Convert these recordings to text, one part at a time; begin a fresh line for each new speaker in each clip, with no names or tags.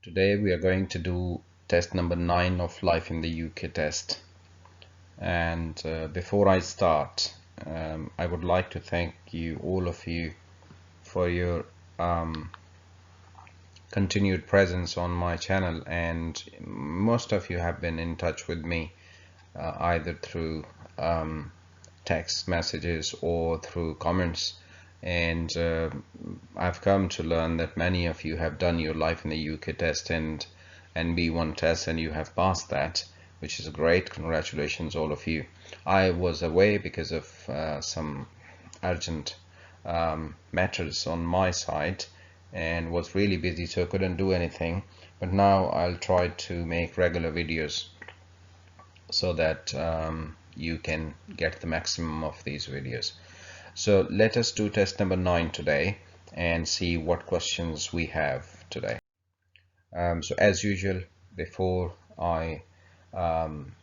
Today we are going to do test number 9 of Life in the UK test. And before I start, I would like to thank you, all of you, for your continued presence on my channel. And most of you have been in touch with me either through text messages or through comments. And I've come to learn that many of you have done your Life in the UK test and B1 test, and you have passed that, which is great. Congratulations, all of you. I was away because of some urgent matters on my side and was really busy, so I couldn't do anything. But now I'll try to make regular videos so that you can get the maximum of these videos. So let us do test number 9 today and see what questions we have today. So as usual, before I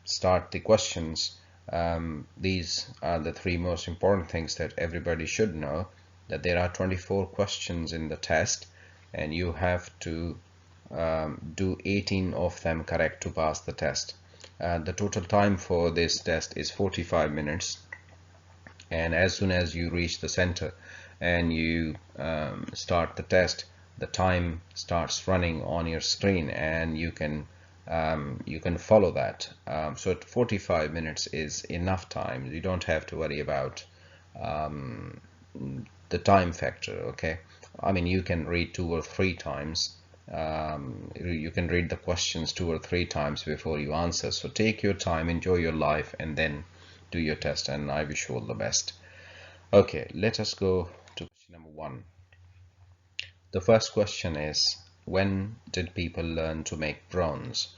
start the questions, these are the 3 most important things that everybody should know, that there are 24 questions in the test and you have to do 18 of them correct to pass the test. The total time for this test is 45 minutes. And as soon as you reach the center and you start the test, the time starts running on your screen and you can follow that. So 45 minutes is enough time. You don't have to worry about the time factor. Okay, I mean, you can read 2 or 3 times. You can read the questions 2 or 3 times before you answer. So take your time, enjoy your life, and then do your test, and I wish you all the best. Okay, let us go to question number 1. The first question is, when did people learn to make bronze?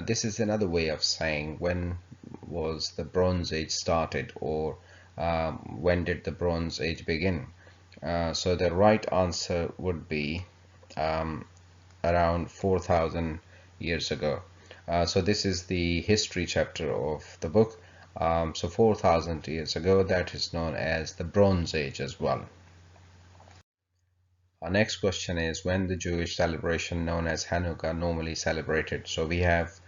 This is another way of saying when was the Bronze Age started, or when did the Bronze Age begin? So the right answer would be around 4,000 years ago. So this is the history chapter of the book. So 4,000 years ago, that is known as the Bronze Age as well. Our next question is, when the Jewish celebration known as Hanukkah normally celebrated? So we have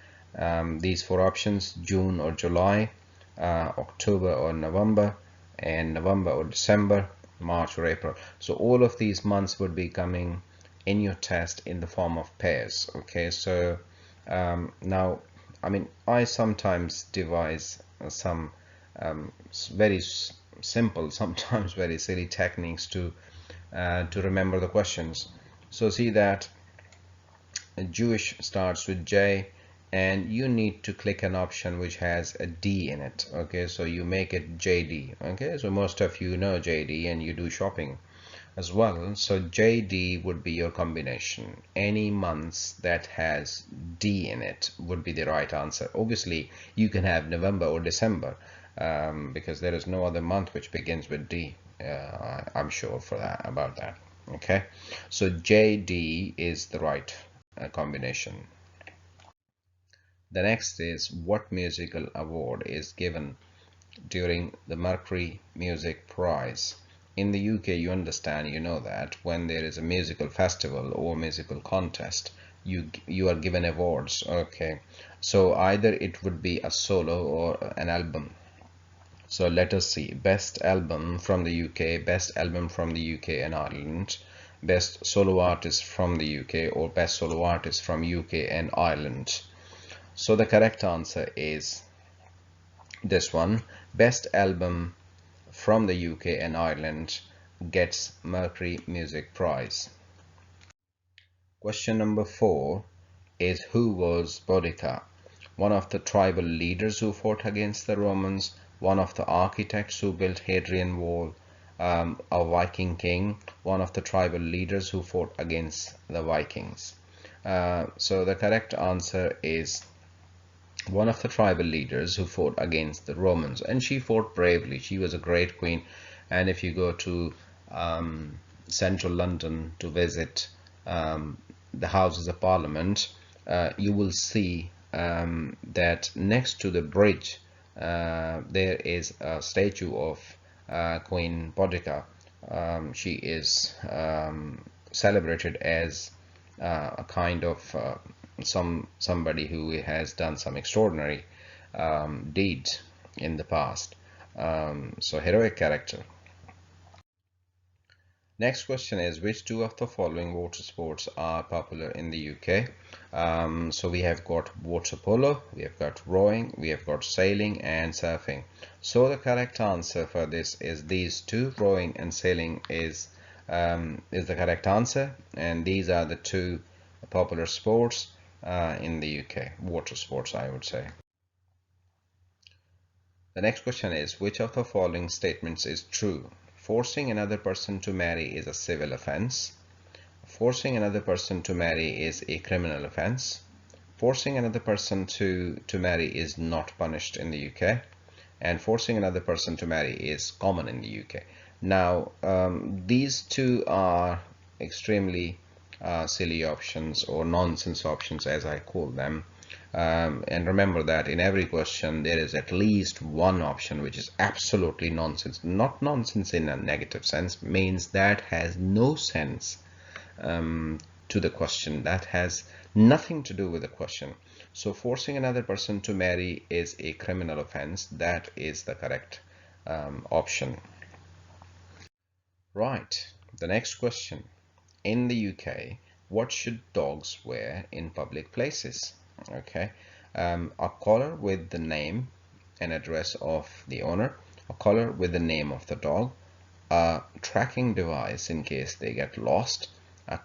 these 4 options: June or July, October or November, and November or December, March or April. So all of these months would be coming in your test in the form of pairs. Okay, so now, I mean, I sometimes devise some very simple, sometimes very silly techniques to remember the questions. So see that Jewish starts with J, and you need to click an option which has a D in it. Okay, so you make it JD. Okay, so most of you know JD and you do shopping as well. So JD would be your combination. Any months that has D in it would be the right answer. Obviously you can have November or December because there is no other month which begins with D. I'm sure for that, about that. Okay, so JD is the right combination. The next is, what musical award is given during the Mercury Music Prize? In the UK, you understand, you know that when there is a musical festival or musical contest, you are given awards. Okay, so either it would be a solo or an album. So let us see: best album from the UK, best album from the UK and Ireland, best solo artist from the UK, or best solo artist from UK and Ireland. So the correct answer is this one: best album from the UK and Ireland gets Mercury Music Prize. Question number 4 is, who was Boudica? One of the tribal leaders who fought against the Romans, one of the architects who built Hadrian Wall, a Viking king, one of the tribal leaders who fought against the Vikings. So the correct answer is one of the tribal leaders who fought against the Romans, and she fought bravely. She was a great queen, and if you go to central London to visit the Houses of Parliament, you will see that next to the bridge there is a statue of Queen Boudica. She is celebrated as a kind of somebody who has done some extraordinary deeds in the past. So heroic character. Next question is, which two of the following water sports are popular in the UK? So we have got water polo, we have got rowing, we have got sailing and surfing. So the correct answer for this is these two. Rowing and sailing is the correct answer, and these are the two popular sports in the UK, water sports, I would say. The next question is, which of the following statements is true? Forcing another person to marry is a civil offense. Forcing another person to marry is a criminal offense. Forcing another person to marry is not punished in the UK. And forcing another person to marry is common in the UK. Now, these two are extremely silly options, or nonsense options as I call them. And remember that in every question there is at least one option which is absolutely nonsense. Not nonsense in a negative sense, means that has no sense to the question, that has nothing to do with the question. So forcing another person to marry is a criminal offense. That is the correct option. Right, the next question. In the UK, what should dogs wear in public places? Okay, a collar with the name and address of the owner, a collar with the name of the dog, a tracking device in case they get lost,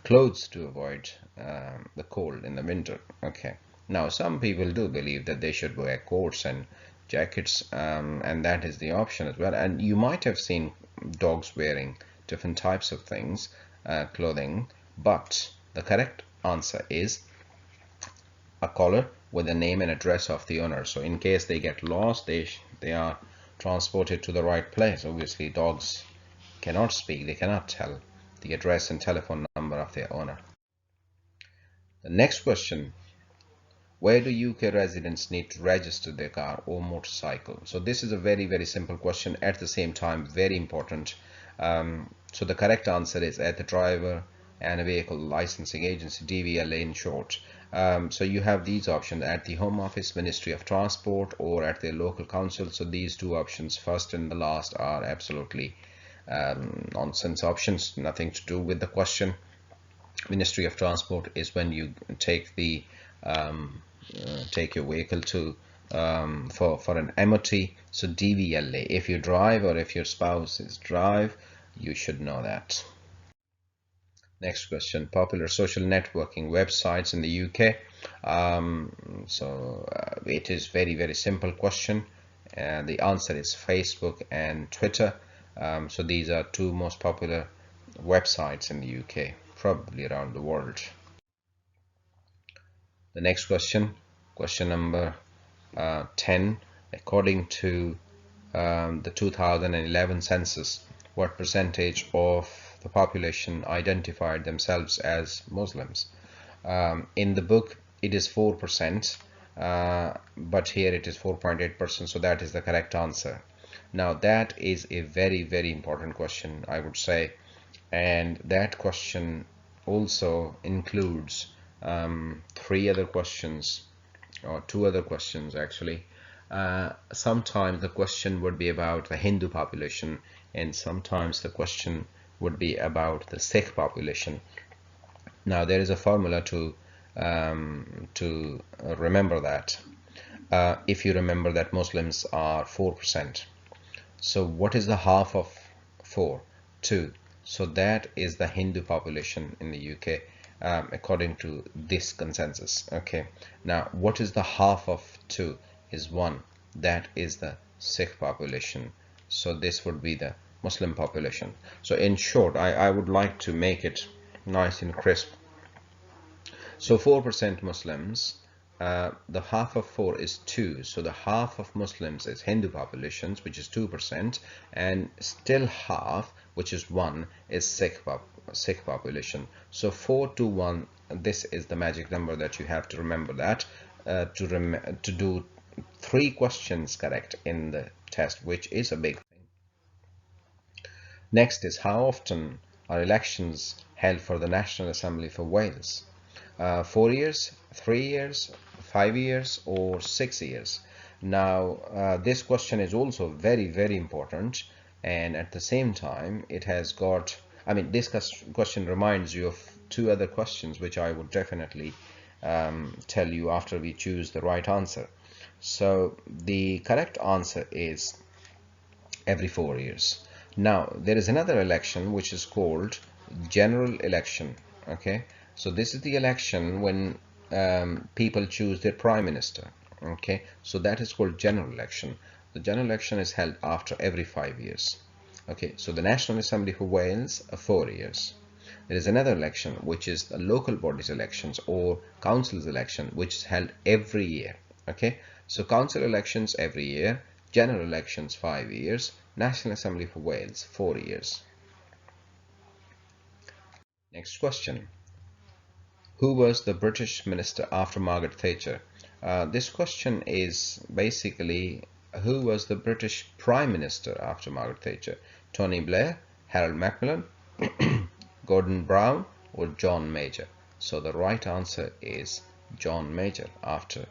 clothes to avoid the cold in the winter. Okay, now some people do believe that they should wear coats and jackets, and that is the option as well. And you might have seen dogs wearing different types of things, clothing, but the correct answer is a collar with the name and address of the owner. So in case they get lost, they are transported to the right place. Obviously dogs cannot speak, they cannot tell the address and telephone number of their owner. The next question, where do UK residents need to register their car or motorcycle? So this is a very simple question, at the same time very important. So the correct answer is at the driver and a vehicle licensing agency, DVLA in short. So you have these options at the Home Office, Ministry of Transport, or at their local council. So these two options, first and the last, are absolutely nonsense options, nothing to do with the question. Ministry of Transport is when you take the take your vehicle to for an MOT. So DVLA, if you drive or if your spouse is drive, you should know that. Next question, popular social networking websites in the UK. It is very simple question. The answer is Facebook and Twitter. So these are two most popular websites in the UK, probably around the world. The next question, question number 10. According to the 2011 census, what percentage of the population identified themselves as Muslims? In the book it is 4%, but here it is 4.8%, so that is the correct answer. Now that is a very important question, I would say, and that question also includes three other questions, or two other questions actually. Sometimes the question would be about the Hindu population, and sometimes the question would be about the Sikh population. Now there is a formula to remember that. If you remember that Muslims are 4%, so what is the half of 4? 2. So that is the Hindu population in the UK, according to this consensus. Okay, now what is the half of 2? Is 1. That is the Sikh population. So this would be the Muslim population. So in short, I would like to make it nice and crisp. So 4% Muslims, the half of 4 is 2, so the half of Muslims is Hindu populations, which is 2%, and still half, which is 1, is Sikh population. So 4 to 1, this is the magic number that you have to remember, that to do 3 questions correct in the test, which is a big thing. Next is, how often are elections held for the National Assembly for Wales? 4 years, 3 years, 5 years, or 6 years? Now, this question is also very, very important, and at the same time, it has got, I mean, this question reminds you of two other questions, which I would definitely tell you after we choose the right answer. So the correct answer is every 4 years. Now, there is another election which is called general election. Okay, so this is the election when people choose their prime minister. Okay, so that is called general election. The general election is held after every 5 years. Okay, so the National Assembly for Wales, 4 years. There is another election which is the local bodies elections or councils election, which is held every year. Okay, so council elections every year, general elections 5 years, National Assembly for Wales 4 years. Next question. Who was the British minister after Margaret Thatcher? This question is basically, who was the British Prime Minister after Margaret Thatcher? Tony Blair, Harold Macmillan, Gordon Brown, or John Major? So the right answer is John Major after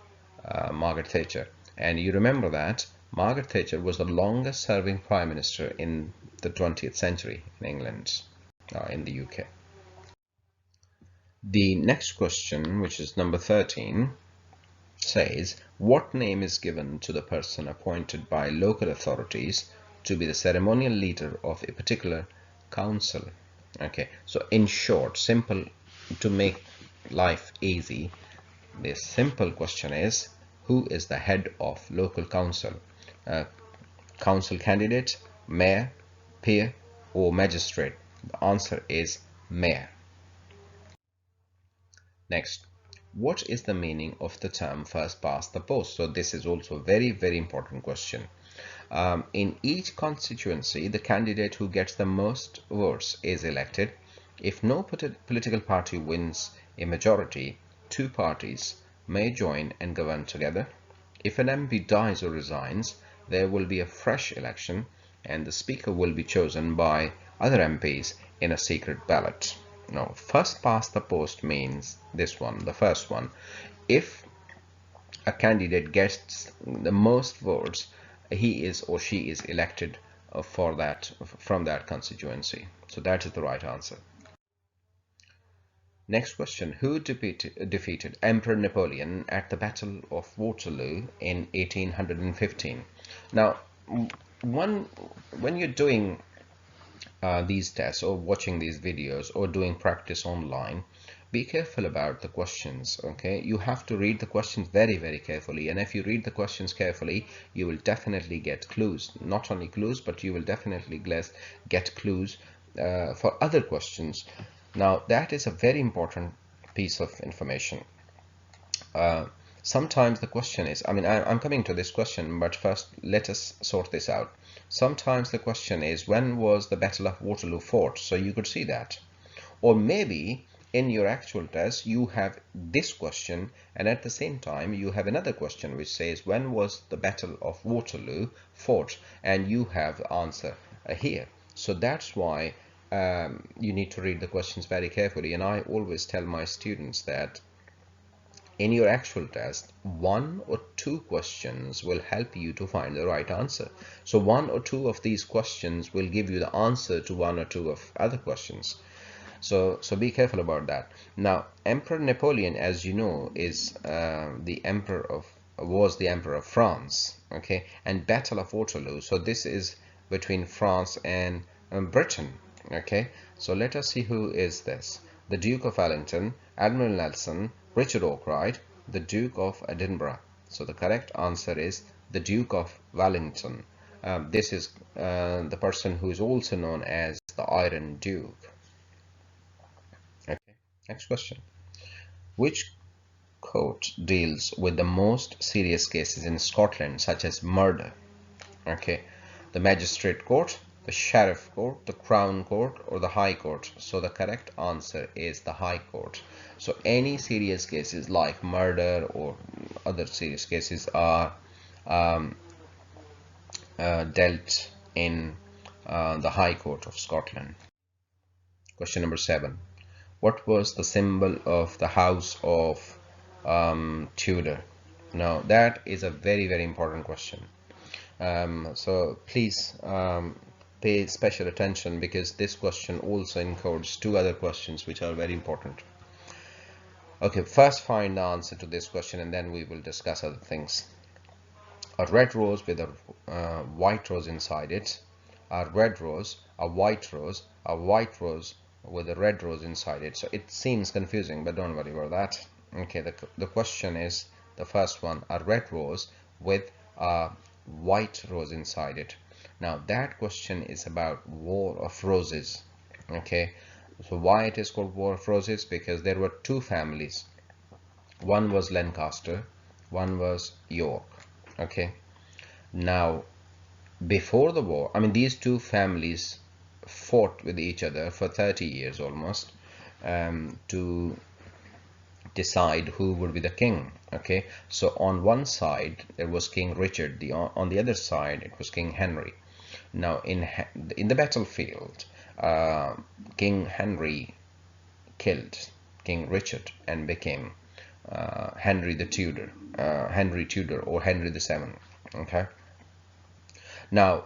Margaret Thatcher. And you remember that Margaret Thatcher was the longest serving Prime Minister in the 20th century in England, in the UK. The next question, which is number 13, says, what name is given to the person appointed by local authorities to be the ceremonial leader of a particular council? Okay, so in short, simple, to make life easy, the simple question is, who is the head of local council? Council candidate, mayor, peer, or magistrate? The answer is mayor. Next, what is the meaning of the term first past the post? So this is also a very, very important question. In each constituency, the candidate who gets the most votes is elected. If no political party wins a majority, two parties may join and govern together. If an MP dies or resigns, there will be a fresh election and the speaker will be chosen by other MPs in a secret ballot. Now, first past the post means this one, the first one. If a candidate gets the most votes, he is or she is elected from that constituency. So that is the right answer. Next question. Who defeated Emperor Napoleon at the Battle of Waterloo in 1815? Now, when you're doing these tests or watching these videos or doing practice online, be careful about the questions. Okay, you have to read the questions very, very carefully, and if you read the questions carefully, you will definitely get clues. Not only clues, but you will definitely get clues for other questions. Now, that is a very important piece of information. Sometimes the question is, I mean, I'm coming to this question, but first let us sort this out. Sometimes the question is, when was the Battle of Waterloo fought? So you could see that. Or maybe in your actual test, you have this question, and at the same time, you have another question which says, when was the Battle of Waterloo fought? And you have the answer here. So that's why you need to read the questions very carefully. And I always tell my students that in your actual test, one or two questions will help you to find the right answer. So one or two of these questions will give you the answer to one or two of other questions. So be careful about that. Now, Emperor Napoleon, as you know, is was the emperor of France. Okay, and Battle of Waterloo. So this is between France and Britain. Okay, so let us see who is this. The Duke of Wellington, Admiral Nelson, Richard Arkwright, the Duke of Edinburgh. So the correct answer is the Duke of Wellington. This is the person who is also known as the Iron Duke. Okay, next question. Which court deals with the most serious cases in Scotland, such as murder? Okay, the Magistrate Court, the Sheriff Court, the Crown Court, or the High Court? So the correct answer is the High Court. So any serious cases like murder or other serious cases are dealt in the High Court of Scotland. Question number 7. What was the symbol of the house of Tudor? Now that is a very, very important question. So please pay special attention, because this question also encodes two other questions which are very important. Okay, first find the answer to this question and then we will discuss other things. A red rose with a white rose inside it, a red rose, a white rose, a white rose with a red rose inside it. So it seems confusing, but don't worry about that. Okay, the question is the first one, a red rose with a white rose inside it. Now that question is about War of Roses. Okay, so why it is called War of Roses? Because there were two families. One was Lancaster, one was York. Okay, now before the war, I mean, these two families fought with each other for 30 years almost, to decide who would be the king. Okay, so on one side there was King Richard, on the other side it was King Henry. Now in the battlefield, King Henry killed King Richard and became Henry the Tudor, Henry Tudor, or Henry the Seventh. Okay, now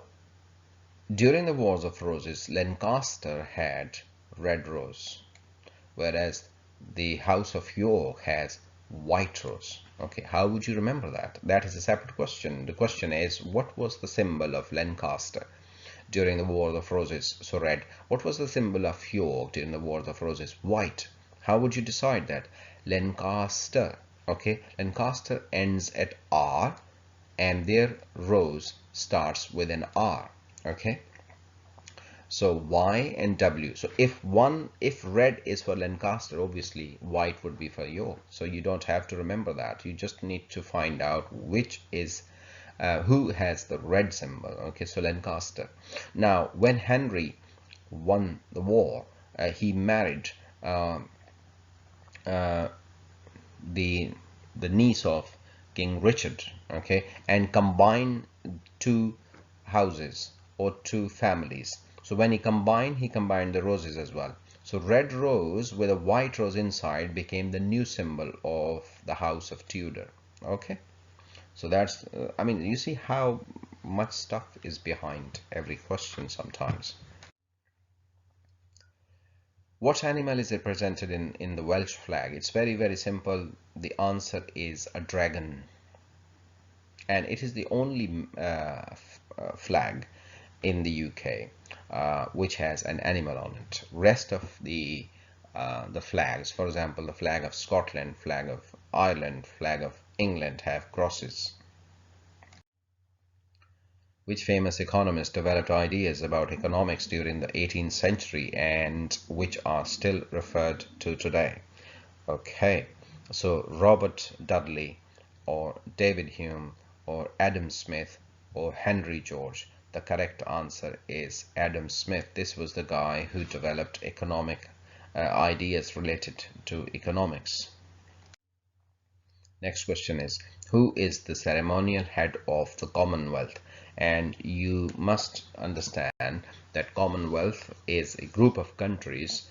during the Wars of Roses, Lancaster had red rose, whereas the House of York has white rose. Okay, how would you remember that? That is a separate question. The question is, what was the symbol of Lancaster during the Wars of Roses? So red. What was the symbol of York during the Wars of Roses? White. How would you decide that? Lancaster. Okay, Lancaster ends at R and their rose starts with an R. Okay, so Y and W. So if red is for Lancaster, obviously white would be for York. So you don't have to remember that. You just need to find out which is who has the red symbol. Okay, so Lancaster. Now when Henry won the war, he married the niece of King Richard. Okay, and combined two houses or two families. So when he combined the roses as well. So red rose with a white rose inside became the new symbol of the House of Tudor. Okay, so that's I mean, you see how much stuff is behind every question sometimes. What animal is represented in the Welsh flag? It's very, very simple. The answer is a dragon, and it is the only flag in the UK which has an animal on it. Rest of the flags, for example, the flag of Scotland, flag of Ireland, flag of England, have crosses. Which famous economist developed ideas about economics during the 18th century and which are still referred to today? Okay, so Robert Dudley, or David Hume, or Adam Smith, or Henry George. The correct answer is Adam Smith. This was the guy who developed economic ideas related to economics. Next question is, who is the ceremonial head of the Commonwealth? And you must understand that Commonwealth is a group of countries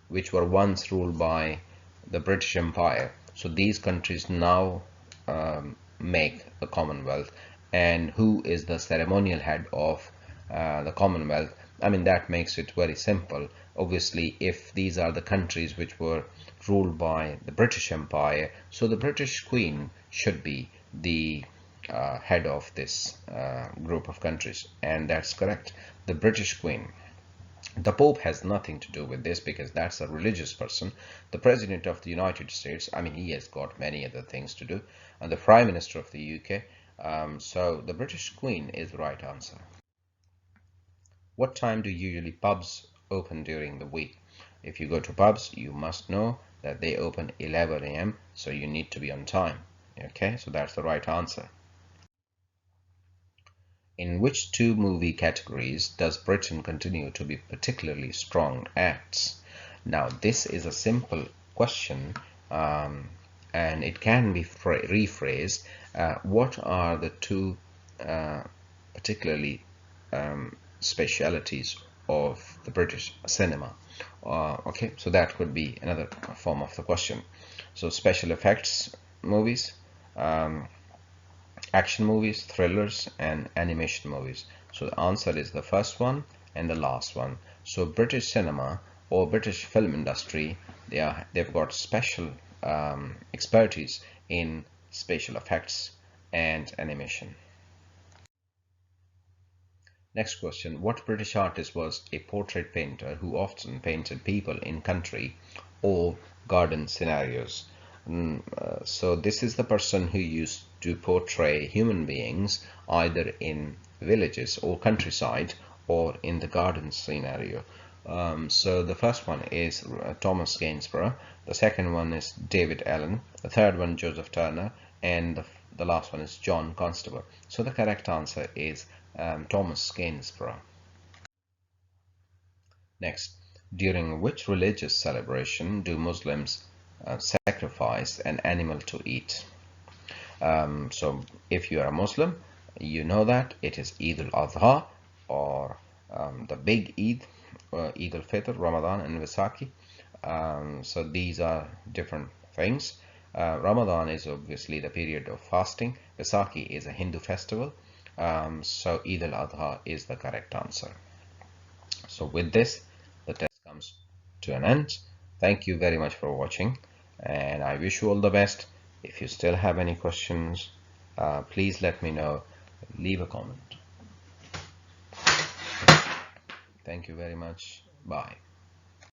which were once ruled by the British Empire. So these countries now make the Commonwealth. And who is the ceremonial head of the Commonwealth? I mean, that makes it very simple. Obviously, if these are the countries which were ruled by the British Empire, so the British Queen should be the head of this group of countries, and that's correct, the British Queen. The Pope has nothing to do with this because that's a religious person. The President of the United States, I mean, he has got many other things to do, and the Prime Minister of the UK. So the British Queen is the right answer. What time do usually pubs open during the week? If you go to pubs, you must know that they open 11 a.m. so you need to be on time. Okay, so that's the right answer. In which two movie categories does Britain continue to be particularly strong at? Now, this is a simple question, and it can be rephrased. What are the two particularly specialities of the British cinema? Okay, so that could be another form of the question. So special effects movies, action movies, thrillers, and animation movies. So the answer is the first one and the last one. So British cinema or British film industry, they've got special expertise in special effects and animation. Next question. What British artist was a portrait painter who often painted people in country or garden scenarios? So this is the person who used to portray human beings either in villages or countryside or in the garden scenario. So the first one is Thomas Gainsborough, the second one is David Allen, the third one Joseph Turner, and the last one is John Constable. So the correct answer is Thomas Gainsborough. Next, during which religious celebration do Muslims sacrifice an animal to eat? So if you are a Muslim, you know that it is Eid al-Adha or the big Eid, Eid al-Fitr, Ramadan and Vaisakhi. So these are different things. Ramadan is obviously the period of fasting. Vaisakhi is a Hindu festival. So Eid al-Adha is the correct answer. So with this, the test comes to an end. Thank you very much for watching, and I wish you all the best. If you still have any questions, please let me know. Leave a comment. Thank you very much. Bye.